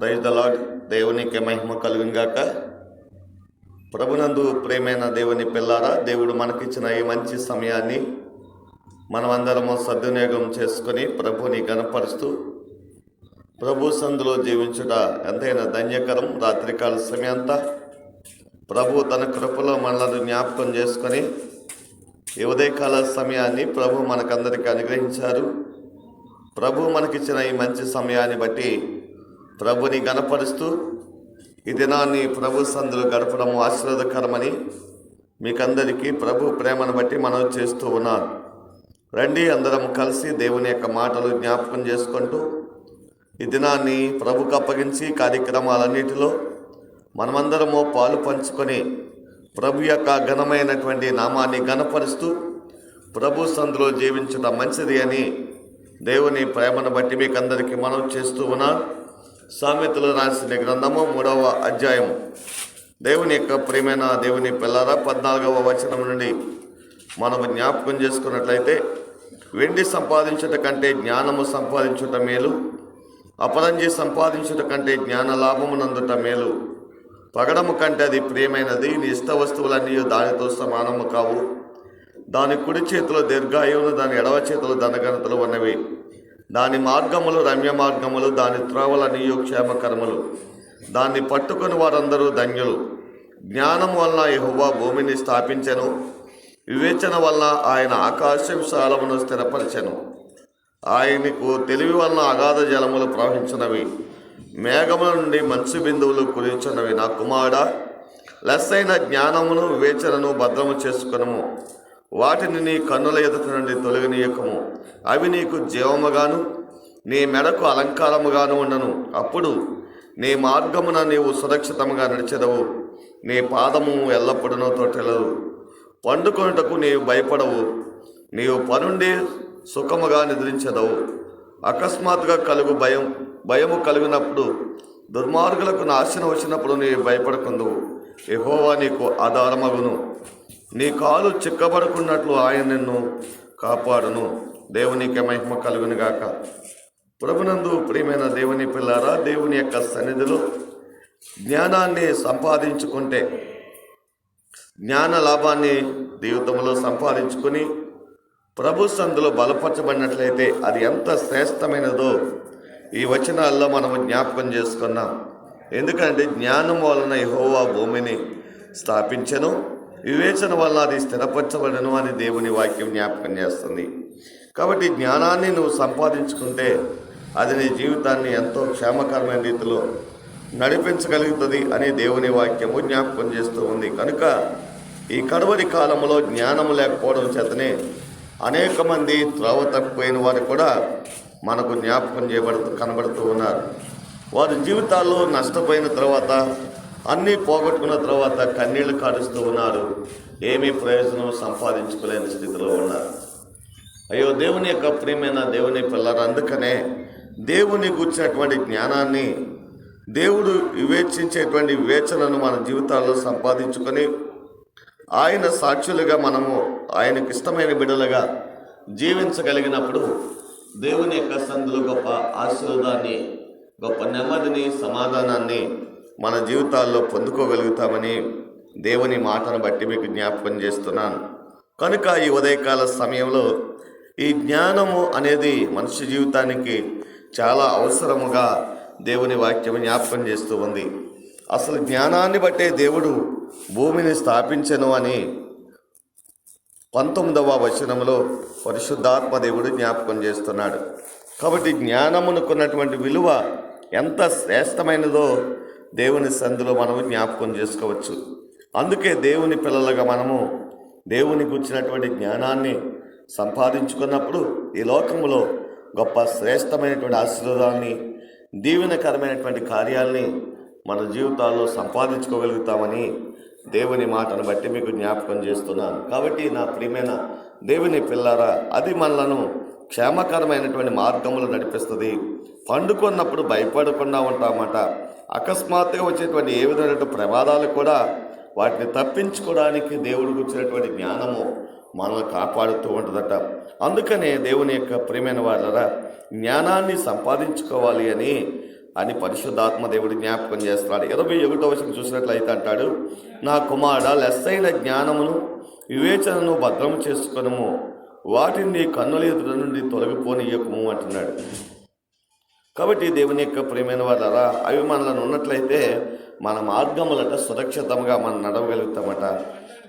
Praise the lord. దేవునికి మహిమ కలుగును గాక. ప్రభునందు ప్రేమైన దేవుని పిల్లారా, దేవుడు మనకిచ్చిన ఈ మంచి సమయాన్ని మనమందరము సద్వినియోగం చేసుకొని ప్రభుని గణపరుస్తూ ప్రభు సందులో జీవించుట ఎంతైనా ధన్యకరం. రాత్రికాల సమయంతా ప్రభు తన కృపలో మనలను జ్ఞాపకం చేసుకొని ఈ ఉదయకాల సమయాన్ని ప్రభు మనకందరికీ అనుగ్రహించారు. ప్రభు మనకిచ్చిన ఈ మంచి సమయాన్ని బట్టి ప్రభుని గణపరుస్తూ ఈ దినాన్ని ప్రభు సందులో గడపడం ఆశీర్వాదకరమని మీకందరికీ ప్రభు ప్రేమను బట్టి మనం చేస్తూ ఉన్నాం. రండి, అందరం కలిసి దేవుని యొక్క మాటలు జ్ఞాపకం చేసుకుంటూ ఈ దినాన్ని ప్రభుకు అప్పగించి కార్యక్రమాలన్నిటిలో మనమందరము పాలు పంచుకొని ప్రభు యొక్క ఘనమైనటువంటి నామాన్ని గణపరుస్తూ ప్రభు సందులో జీవించడం మంచిది అని దేవుని ప్రేమను బట్టి మీకందరికీ మనం చేస్తూ ఉన్నాం. సామెతలు రాసిన గ్రంథము 3వ అధ్యాయం. దేవుని యొక్క ప్రియమైన దేవుని పిల్లరా, 14వ వచనం నుండి మనము జ్ఞాపకం చేసుకున్నట్లయితే, వెండి సంపాదించుట కంటే జ్ఞానము సంపాదించుట మేలు, అపరంజి సంపాదించుట కంటే జ్ఞాన లాభమునందుట మేలు, పగడము కంటే అది ప్రియమైనది, నీ ఇష్ట వస్తువులన్నీ దానితో సమానము కావు, దాని కుడి చేతిలో దీర్ఘాయువును, దాని ఎడవ చేతిలో ధనఘనతలు ఉన్నవి, దాని మార్గములు రమ్య మార్గములు, దాని త్రోవలనియు క్షేమకరములు, దాన్ని పట్టుకొని వారందరూ ధన్యులు. జ్ఞానం వలన యెహోవా భూమిని స్థాపించెను, వివేచన వలన ఆయన ఆకాశ విశాలమును స్థిరపరచెను. ఆయనకు తెలివి వలన అగాధ జలములు ప్రవహించున్నవి, మేఘముల నుండి మంచు బిందువులు కురిచున్నవి. నా కుమారుడా, లెస్సైన జ్ఞానమును వివేచనను భద్రము చేసుకునము, వాటిని నీ కన్నుల ఎదుట నుండి తొలగనీయకము. అవి నీకు జీవముగాను నీ మెడకు అలంకారముగాను ఉండను. అప్పుడు నీ మార్గమున నీవు సురక్షితముగా నడిచెదవు, నీ పాదము ఎల్లప్పుడూ తొట్టెలదు. పండుకొనుటకు నీవు భయపడవు, నీవు పనుండి సుఖముగా నిద్రించెదవు. అకస్మాత్తుగా భయము కలిగినప్పుడు, దుర్మార్గులకు నాశనం వచ్చినప్పుడు నీవు భయపడకుందువు. యెహోవా నీకు ఆధారమగును, నీ కాలు చిక్కబడుకున్నట్లు ఆయన నిన్ను కాపాడును. దేవునికి మహిమ కలుగును గాక. ప్రభునందు ప్రియమైన దేవుని పిల్లారా, దేవుని యొక్క సన్నిధిలో జ్ఞానాన్ని సంపాదించుకుంటే, జ్ఞాన లాభాన్ని జీవితంలో సంపాదించుకొని ప్రభు సందులో బలపరచబడినట్లయితే అది ఎంత శ్రేష్టమైనదో ఈ వచనాల్లో మనము జ్ఞాపకం చేసుకున్నాం. ఎందుకంటే జ్ఞానం వలన యెహోవా భూమిని స్థాపించెను, వివేచన వల్ల అది స్థిరపరచబడను అని దేవుని వాక్యం జ్ఞాపకం చేస్తుంది. కాబట్టి జ్ఞానాన్ని నువ్వు సంపాదించుకుంటే అది నీ జీవితాన్ని ఎంతో క్షేమకరమైన రీతిలో నడిపించగలుగుతుంది అని దేవుని వాక్యము జ్ఞాపకం చేస్తూ ఉంది. కనుక ఈ కడవరి కాలంలో జ్ఞానము లేకపోవడం చేతనే అనేక మంది త్రోవ తప్పిపోయిన వారు కూడా మనకు జ్ఞాపకం కనబడుతూ ఉన్నారు. వారి జీవితాల్లో నష్టపోయిన తర్వాత, అన్నీ పోగొట్టుకున్న తర్వాత కన్నీళ్లు కారుస్తూ ఉన్నారు. ఏమీ ప్రయోజనం సంపాదించుకోలేని స్థితిలో ఉన్నారు. అయ్యో దేవుని యొక్క ప్రియమైన దేవుని పిల్లలు, అందుకనే దేవుని కూర్చున్నటువంటి జ్ఞానాన్ని, దేవుడు వివేచించేటువంటి వివేచనను మన జీవితాల్లో సంపాదించుకొని ఆయన సాక్షులుగా మనము ఆయనకు ఇష్టమైన బిడ్డలుగా జీవించగలిగినప్పుడు దేవుని యొక్క సందులో గొప్ప ఆశీర్వాదాన్ని, గొప్ప నెమ్మదిని, సమాధానాన్ని మన జీవితాల్లో పొందుకోగలుగుతామని దేవుని మాటను బట్టి మీకు జ్ఞాపకం చేస్తున్నాను. కనుక ఈ ఉదయకాల సమయంలో ఈ జ్ఞానము అనేది మనిషి జీవితానికి చాలా అవసరముగా దేవుని వాక్యం జ్ఞాపకం చేస్తూ ఉంది. అసలు జ్ఞానాన్ని బట్టే దేవుడు భూమిని స్థాపించెను అని 19వ వచనంలో పరిశుద్ధాత్మ దేవుడు జ్ఞాపకం చేస్తున్నాడు. కాబట్టి జ్ఞానమునకున్నటువంటి విలువ ఎంత శ్రేష్టమైనదో దేవుని సందులో మనము జ్ఞాపకం చేసుకోవచ్చు. అందుకే దేవుని పిల్లలుగా మనము దేవుని గుర్చినటువంటి జ్ఞానాన్ని సంపాదించుకున్నప్పుడు ఈ లోకంలో గొప్ప శ్రేష్టమైనటువంటి ఆశీర్వాదాన్ని, దీవెనకరమైనటువంటి కార్యాలని మన జీవితాల్లో సంపాదించుకోగలుగుతామని దేవుని మాటను బట్టి మీకు జ్ఞాపకం చేస్తున్నాను. కాబట్టి నా ప్రియమైన దేవుని పిల్లారా, అది మనలను క్షేమకరమైనటువంటి మార్గములు నడిపిస్తుంది. పండుకున్నప్పుడు భయపడకుండా ఉంటామట. అకస్మాత్తుగా వచ్చేటువంటి ఏ విధమైన ప్రమాదాలు కూడా వాటిని తప్పించుకోవడానికి దేవుడికి వచ్చినటువంటి జ్ఞానము మనల్ని కాపాడుతూ ఉంటుందట. అందుకనే దేవుని యొక్క ప్రియమైన వాళ్ళరా జ్ఞానాన్ని సంపాదించుకోవాలి అని అని పరిశుద్ధాత్మ దేవుడు జ్ఞాపకం చేస్తున్నాడు. 21వ వచనం చూసినట్లయితే అంటాడు, నా కుమారుడా, లెస్సైన జ్ఞానమును వివేచనను భద్రము చేసుకొనుము, వాటిని నీ కన్నుల ఎదుట నుండి తొలగిపోనీయకము అంటున్నాడు. కాబట్టి దేవుని యొక్క ప్రియమైన వాళ్ళరా, అవి మనలను ఉన్నట్లయితే మన మార్గములట సురక్షితంగా మనం నడవగలుగుతామట,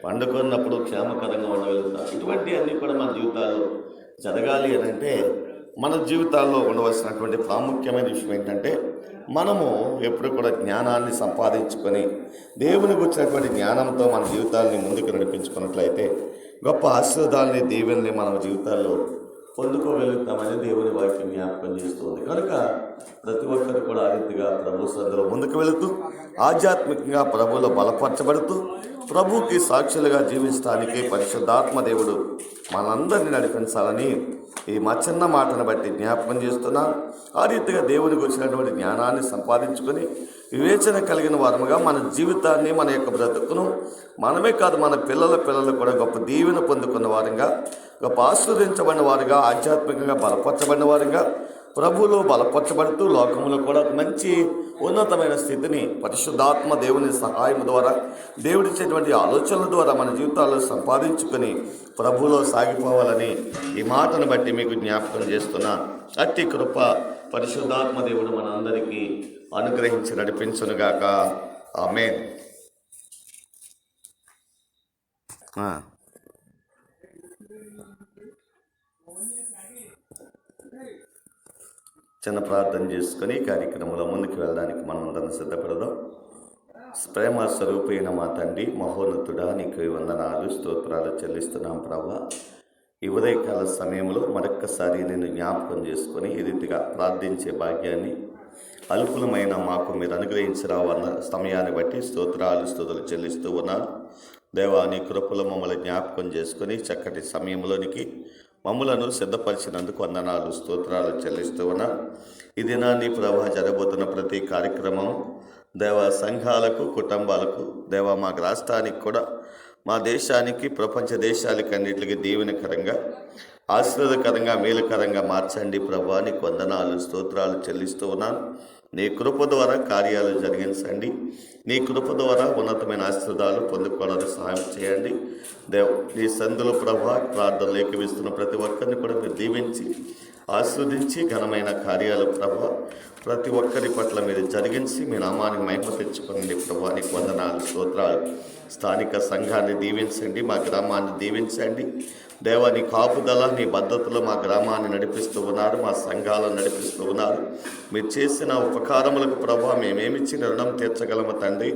పండుకున్నప్పుడు క్షేమకరంగా ఉండగలుగుతాం. ఇటువంటి అన్నీ కూడా మన జీవితాల్లో జరగాలి అని అంటే మన జీవితాల్లో ఉండవలసినటువంటి ప్రాముఖ్యమైన విషయం ఏంటంటే, మనము ఎప్పుడు కూడా జ్ఞానాన్ని సంపాదించుకొని దేవునికి వచ్చినటువంటి జ్ఞానంతో మన జీవితాన్ని ముందుకు నడిపించుకున్నట్లయితే గొప్ప ఆశీర్వాదాలని దీవెనని మన జీవితాల్లో పొందుకోగలుగుతామని దేవుని వాక్యం జ్ఞాపకం చేస్తుంది. కనుక ప్రతి ఒక్కరు కూడా ఆ రీతిగా ప్రభు సన్నిధిలో ముందుకు వెళుతూ ఆధ్యాత్మికంగా ప్రభువులో బలపరచబడుతూ ప్రభువుకి సాక్షులుగా జీవించడానికి పరిశుద్ధాత్మ దేవుడు మనందరినీ నడిపించాలని ఈ మా చిన్న మాటను బట్టి జ్ఞాపకం చేస్తున్నాను. ఆ రీతిగా దేవునికి వచ్చినటువంటి జ్ఞానాన్ని సంపాదించుకొని వివేచన కలిగిన వారముగా మన జీవితాన్ని, మన యొక్క బ్రతుకును మనమే కాదు మన పిల్లలు కూడా గొప్ప దీవెన పొందుకున్న వారంగా, గొప్ప ఆస్వాదించబడిన వారుగా, ఆధ్యాత్మికంగా బలపరచబడిన వారుగా, ప్రభువులో బలపరచబడుతూ లోకంలో కూడా మంచి ఉన్నతమైన స్థితిని పరిశుద్ధాత్మ దేవుని సహాయం ద్వారా, దేవుడిచ్చేటువంటి ఆలోచనల ద్వారా మన జీవితాల్లో సంపాదించుకొని ప్రభువులో సాగిపోవాలని ఈ మాటను బట్టి మీకు జ్ఞాపకం చేస్తున్నాను. అట్టి కృప పరిశుద్ధాత్మ దేవుడు మనందరికీ అనుగ్రహించి నడిపించునుగాక. ఆమేన్. చిన్న ప్రార్థన చేసుకొని కార్యక్రమంలో ముందుకు వెళ్ళడానికి మనం అందరం సిద్ధపడదాం. ప్రేమ స్వరూపైన మా తండ్రి, మహోన్నతుడా, నీకు వందనాలు స్తోత్రాలు చెల్లిస్తున్నాం ప్రభా. ఈ ఉదయకాల సమయంలో మరొక్కసారి నేను జ్ఞాపకం చేసుకొని ఈ రీతిగా ప్రార్థించే భాగ్యాన్ని అల్పులమైన మాకు మీరు అనుగ్రహించరావన్న సమయాన్ని బట్టి స్తుతులు చెల్లిస్తూ ఉన్నాను. దేవా, నీ కృపలో మమ్మల్ని జ్ఞాపకం చేసుకొని చక్కటి సమయంలోనికి మమ్మలను సిద్ధపరిచినందుకు వందనాలు స్తోత్రాలు చెల్లిస్తూ ఉన్నాను. ఈ దినాన్ని ప్రభా జరగబోతున్న ప్రతి కార్యక్రమం దేవా సంఘాలకు, కుటుంబాలకు, దేవా మా రాష్ట్రానికి కూడా, మా దేశానికి, ప్రపంచ దేశాలకి అన్నిటికీ దీవెనకరంగా, ఆశీర్వాదకరంగా, మేలుకరంగా మార్చండి ప్రభా. నీకు వందనాలు స్తోత్రాలు చెల్లిస్తూ ఉన్నాను. నీ కృప ద్వారా కార్యాలు జరిగించండి. నీ కృప ద్వారా ఉన్నతమైన ఆశీర్వాదాలు పొందుకోవడానికి సహాయం చేయండి. నీ సందులో ప్రభా ప్రార్థనలు ఏకీవిస్తున్న ప్రతి ఒక్కరిని కూడా మీరు దీవించి ఆస్వాదించి ఘనమైన కార్యాలు ప్రభా ప్రతి ఒక్కరి పట్ల మీరు జరిగించి మీ నామానికి మహిమ తెచ్చుకోండి ప్రభా. నీకు వందనాలు స్తోత్రాలు. స్థానిక సంఘాన్ని దీవించండి, మా గ్రామాన్ని దీవించండి దేవా. నీ కాపుదల, నీ భద్రతలో మా గ్రామాన్ని నడిపిస్తూ ఉన్నారు, మా సంఘాలను నడిపిస్తూ ఉన్నారు. మీరు చేసిన ఉపకారములకు ప్రభా మేమేమిచ్చిన రుణం తీర్చగలము తండ్రి.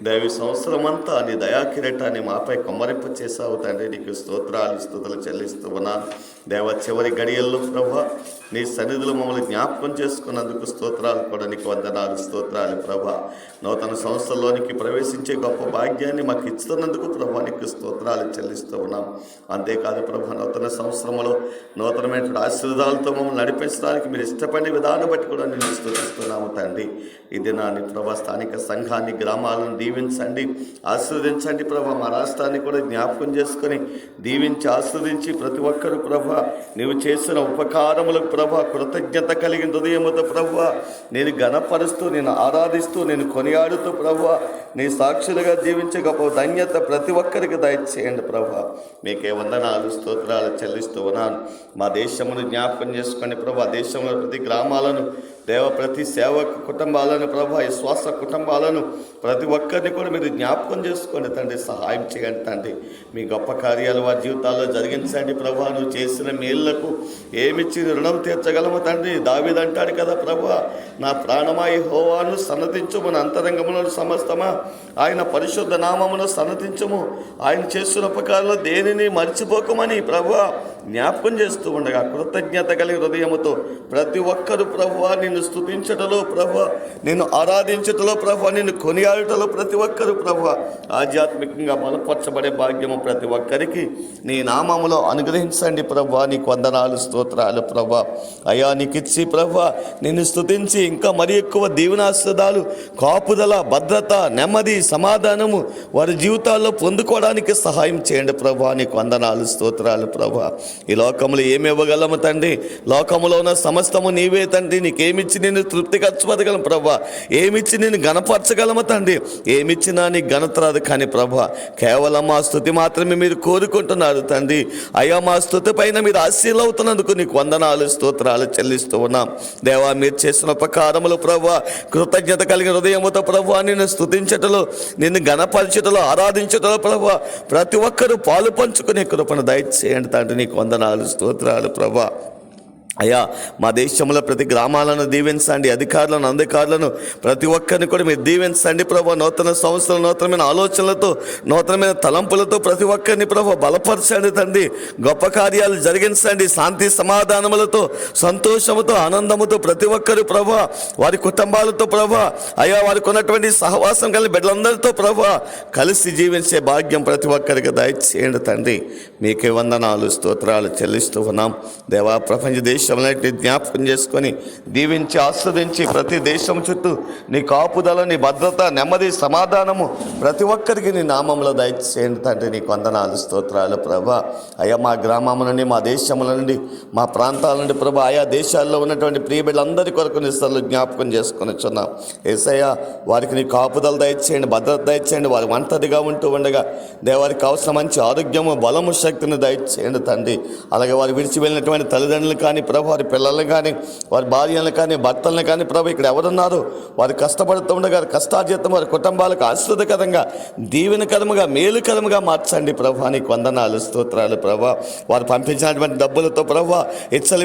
దేవి సంవత్సరం అంతా నీ దయాకిరీటాన్ని మాపై కొమ్మరింపు చేసావు తండ్రి. నీకు స్తోత్రాలు స్తుతులు చెల్లిస్తూ ఉన్నాను దేవ. చివరి గడియల్లో ప్రభా నీ సన్నిధిలో మమ్మల్ని జ్ఞాపకం చేసుకున్నందుకు స్తోత్రాలు కూడా నీకు వందనాలు స్తోత్రాలు ప్రభా. నూతన సంవత్సరంలోనికి ప్రవేశించే గొప్ప భాగ్యాన్ని మాకు ఇస్తున్నందుకు ప్రభా నీకు స్తోత్రాలు చెల్లిస్తూ ఉన్నాం. అంతేకాదు ప్రభా, నూతన సంవత్సరంలో నూతనమైన ఆశీర్వాదాలతో మమ్మల్ని నడిపించడానికి మీరు ఇష్టపడే విధానం బట్టి కూడా నేను స్తుతిస్తున్నాము తండ్రి. ఈ దినాన్ని ప్రభా స్థానిక సంఘాన్ని, గ్రామాలను దీవించండి, ఆశీర్వదించండి ప్రభా. మా రాష్ట్రాన్ని కూడా జ్ఞాపకం చేసుకొని దీవించి ఆస్వాదించి ప్రతి ఒక్కరు ప్రభా నీవు చేసిన ఉపకారములకు ప్రభా కృతజ్ఞత కలిగిన హృదయముతో ప్రభా నేను ఘనపరుస్తూ, నేను ఆరాధిస్తూ, నేను కొనియాడుతూ ప్రభా నీ సాక్షులుగా జీవించే గొప్ప ధన్యత ప్రతి ఒక్కరికి దయచేయండి ప్రభా. మీకే వందనాలు స్తోత్రాలు చెల్లిస్తూ ఉన్నాను. మా దేశమును జ్ఞాపకం చేసుకోండి ప్రభా. దేశంలో ప్రతి గ్రామాలను దేవ, ప్రతి సేవకు కుటుంబాలను ప్రభా, విశ్వాస కుటుంబాలను ప్రతి ఒక్కరిని కూడా మీరు జ్ఞాపకం చేసుకోండి తండ్రి. సహాయం చేయండి తండ్రి. మీ గొప్ప కార్యాలు వారి జీవితాల్లో జరిగించండి ప్రభా. నువ్వు చేసిన మేళ్లకు ఏమిచ్చి రుణం తీర్చగలము తండ్రి. దావీదు అంటాడు కదా ప్రభా, నా ప్రాణమా యెహోవాను సన్నతించు, మన అంతరంగములో సమస్తమా ఆయన పరిశుద్ధ నామమును సన్నతించము, ఆయన చేస్తున్న ఉపకారంలో దేనిని మర్చిపోకమని ప్రభా జ్ఞాపకం చేస్తూ ఉండగా కృతజ్ఞత కలిగి హృదయముతో ప్రతి ఒక్కరు ప్రభా నిన్ను స్తుతించటలో ప్రభా, నిన్ను ఆరాధించటలో ప్రభా, నిన్ను కొనియాడటలో ప్రతి ఒక్కరు ప్రభా ఆధ్యాత్మికంగా బలపరచబడే భాగ్యము ప్రతి ఒక్కరికి నీ నామములో అనుగ్రహించండి ప్రభా. నీకు వందనాలు స్తోత్రాలు ప్రభా. అయా నీకు ఇచ్చి ప్రభా నిన్ను స్తుతించి ఇంకా మరి ఎక్కువ దీవెనాస్పదాలు, కాపుదల, భద్రత, నెమ్మది, సమాధానము వారి జీవితాల్లో పొందుకోవడానికి సహాయం చేయండి ప్రభా. నీకు వందనాలు స్తోత్రాలు ప్రభా. ఈ లోకములో ఏమి ఇవ్వగలము తండ్రి? లోకములో ఉన్న సమస్తము నీవే తండ్రి. నీకేమి ఏమిచ్చి నేను తృప్తిపరచగలం ప్రభా, ఏమిచ్చి నేను గణపరచగలము తండ్రి, ఏమిచ్చినా నీ ఘనత రాదు. కానీ ప్రభా, కేవలం మా స్తుతి మాత్రమే మీరు కోరుకుంటున్నారు తండ్రి. అయ్యా, మా స్తుతి పైన మీరు ఆశీలవుతున్నందుకు నీకు వందనాలు, స్తోత్రాలు చెల్లిస్తూ ఉన్నాం. దేవా, మీరు చేసిన ఉపకారములు ప్రభా, కృతజ్ఞత కలిగిన హృదయముతో ప్రభా నిన్ను స్తుతించటలో, నిన్ను గణపరచటలో, ఆరాధించటలో ప్రభా ప్రతి ఒక్కరూ పాలు పంచుకునే కృపను దయచేయండి తండ్రి. నీకు వందనాలు, స్తోత్రాలు ప్రభా. అయ్యా, మా దేశంలో ప్రతి గ్రామాలను దీవించండి, అధికారులను, అంధకారులను ప్రతి ఒక్కరిని కూడా మీరు దీవించండి ప్రభా. నూతన సంవత్సరం నూతనమైన ఆలోచనలతో, నూతనమైన తలంపులతో ప్రతి ఒక్కరిని ప్రభా బలపరచండి తండ్రి. గొప్ప కార్యాలు జరిగించండి. శాంతి సమాధానములతో, సంతోషముతో, ఆనందముతో ప్రతి ఒక్కరు ప్రభా వారి కుటుంబాలతో ప్రభా, అయ్యా వారికి ఉన్నటువంటి సహవాసం కలిగిన బిడ్డలందరితో ప్రభా కలిసి జీవించే భాగ్యం ప్రతి ఒక్కరికి దయచేయండి తండ్రి. మీకే వందనాలు, స్తోత్రాలు చెల్లిస్తూ ఉన్నాం దేవా. ప్రపంచ దేశాలన్నింటినీ జ్ఞాపకం చేసుకొని దీవించి ఆస్వాదించి ప్రతి దేశం చుట్టూ నీ కాపుదల, నీ భద్రత, నెమ్మది, సమాధానము ప్రతి ఒక్కరికి నీ నామంలో దయచేయండి తండ్రి. నీకు వందనాలు, స్తోత్రాలు ప్రభా. అయ్యా, మా గ్రామం నుండి, మా దేశముల నుండి, మా ప్రాంతాల నుండి ప్రభా ఆయా దేశాల్లో ఉన్నటువంటి ప్రియ బిడ్డలందరి కొరకు నిస్తలు జ్ఞాపకం చేసుకొని వచ్చున్నాం. యేసయ్య, వారికి నీ కాపుదల దయచేయండి, భద్రత దయచేయండి. వారి ఒంటరిగా ఉంటూ ఉండగా దేవారికి కావాల్సిన మంచి ఆరోగ్యము, బలము, శక్తిని దయచేయండి తండ్రి. అలాగే వారు విడిచి వెళ్ళినటువంటి తల్లిదండ్రులు కానీ ప్రభు, వారి పిల్లల్ని కానీ, వారి భార్యలను కానీ, భర్తలను కానీ ప్రభు ఇక్కడ ఎవరున్నారు వారు కష్టపడుతూ ఉండగా కష్టార్జితం వారి కుటుంబాలకు ఆశ్రదకరంగా, దీవెనకరముగా, మేలుకరముగా మార్చండి ప్రభు. నీకు వందనాలు, స్తోత్రాలు ప్రభా. వారు పంపించినటువంటి డబ్బులతో ప్రభు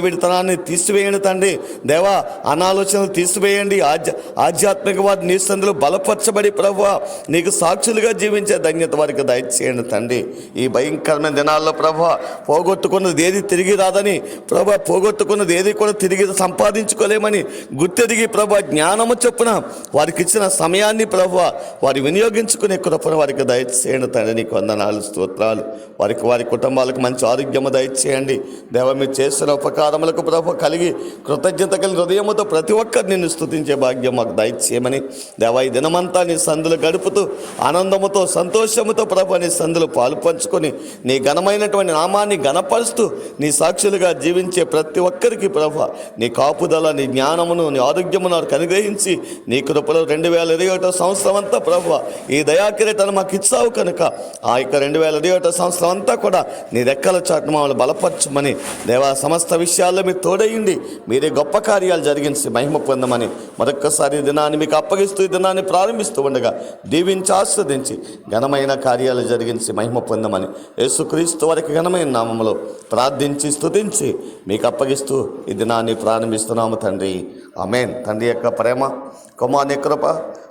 విడితనాన్ని తీసివేయండి తండ్రి. దేవా, అనాలోచనలు తీసివేయండి. ఆధ్యాత్మిక వారి నీ సందులో బలపరచబడి ప్రభు నీకు సాక్షులుగా జీవించే ధన్యత వారికి దయచేయండి తండ్రి. ఈ భయంకరమైన దినాల్లో ప్రభు పోగొట్టుకున్నది ఏది తిరిగి రాదని ప్రభు, పోగొట్టుకున్నది ఏది కూడా తిరిగి సంపాదించుకోలేమని గుర్తెరిగి ప్రభు జ్ఞానము చొప్పున వారికి ఇచ్చిన సమయాన్ని ప్రభు వారి వినియోగించుకునే కృపను వారికి దయచేయండి తండ్రి. నీకు వందనాలు, స్తోత్రాలు. వారి కుటుంబాలకు మంచి ఆరోగ్యము దయచేయండి దేవ. మీరు చేసిన ఉపకారములకు ప్రభు కలిగి కృతజ్ఞత కలిగిన హృదయముతో ప్రతి ఒక్కరు నిన్ను స్తుతించే భాగ్యం మాకు దయచేయమని దేవ. ఈ దినమంతా నీ సందులు గడుపుతూ ఆనందముతో, సంతోషముతో ప్రభు నీ సందులు పాలు పంచుకొని నీ ఘనమైనటువంటి నామాన్ని గణపరుస్తూ నీ సాక్షులుగా జీవించే ప్రతి ఒక్కరికి ప్రభు నీ కాపుదల, నీ జ్ఞానమును, నీ ఆరోగ్యమును వారికి అనుగ్రహించి నీ కృపలో 2021 సంవత్సరం అంతా ప్రభు ఈ దయాకిరీటాన్ని మాకు ఇచ్చావు కనుక ఆ యొక్క 2021 సంవత్సరం అంతా కూడా నీ రెక్కల చాటును మమ్మల్ని బలపరచమని దేవా. సమస్త విషయాల్లో మీరు తోడయిండి మీరే గొప్ప కార్యాలు జరిగించి మహిమ పొందమని మరొక్కసారి ఈ దినాన్ని మీకు అప్పగిస్తూ ఈ దినాన్ని ప్రారంభిస్తూ ఉండగా దీవించి ఆస్వాదించి ఘనమైన కార్యాలు జరిగించి మహిమ పొందమని యేసుక్రీస్తు వారికి ఘనమైన నామములో ప్రార్థించి స్తుతించి మీకు అప్పగిస్తూ ఈ దినాన్ని ప్రారంభిస్తున్నాము తండ్రి. ఆమేన్. తండ్రి యొక్క ప్రేమ, కుమారుని కృప,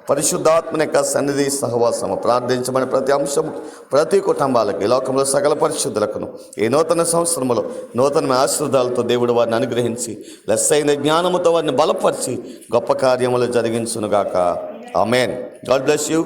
పరిశుద్ధాత్మని యొక్క సన్నిధి, సహవాసము ప్రార్థించమని ప్రతి అంశము, ప్రతి కుటుంబాలకు, ఈ లోకంలో సకల పరిశుద్ధులకును ఈ నూతన సంవత్సరంలో నూతన ఆశీర్వాదాలతో దేవుడు వారిని అనుగ్రహించి లెస్సైన జ్ఞానముతో వారిని బలపరిచి గొప్ప కార్యములు జరిగించునుగాక. ఆమేన్. God bless you.